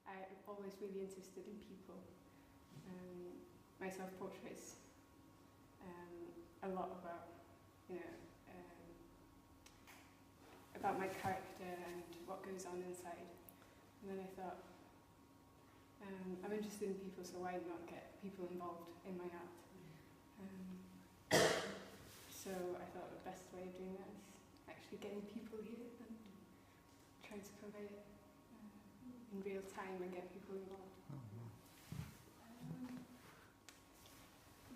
I'm always really interested in people. My self-portraits a lot about, about my character and what goes on inside. And then I thought, I'm interested in people, so why not get people involved in my art? So I thought the best way of doing that is actually getting people here and trying to convey it in real time and get people involved.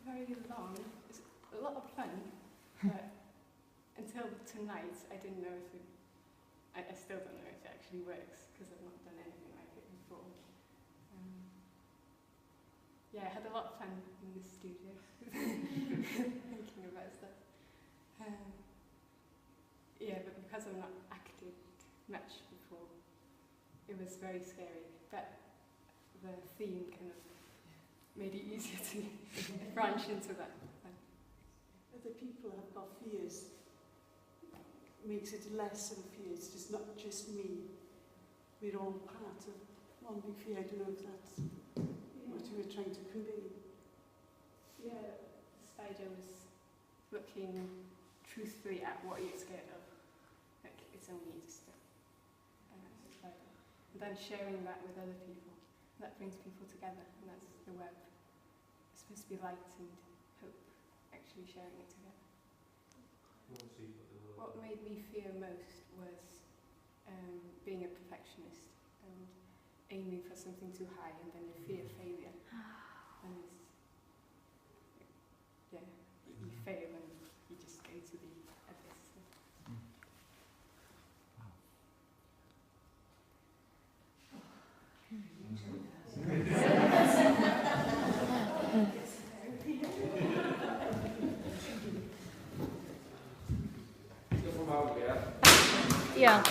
Very long. It's a lot of fun, but until tonight I didn't know if it, I still don't know if it actually works because I've not done anything like it before. Yeah, I had a lot of fun in the studio thinking about stuff. Yeah, but because I've not acted much before, it was very scary. But the theme kind of made it easier to branch into that. Other people have got fears. Makes it less of a fear. It's just not just me. We're all part of one big fear. I don't know if that's what you were trying to convey. Yeah, the spider was looking truthfully at what you're scared of. Like, it's only just a spider. And then sharing that with other people. That brings people together, and that's the web. It's supposed to be light and hope, actually sharing it together. What made me fear most was being a perfectionist and aiming for something too high, and then you fear failure. And it's, yeah, you fail and you just go to the abyss. Ja.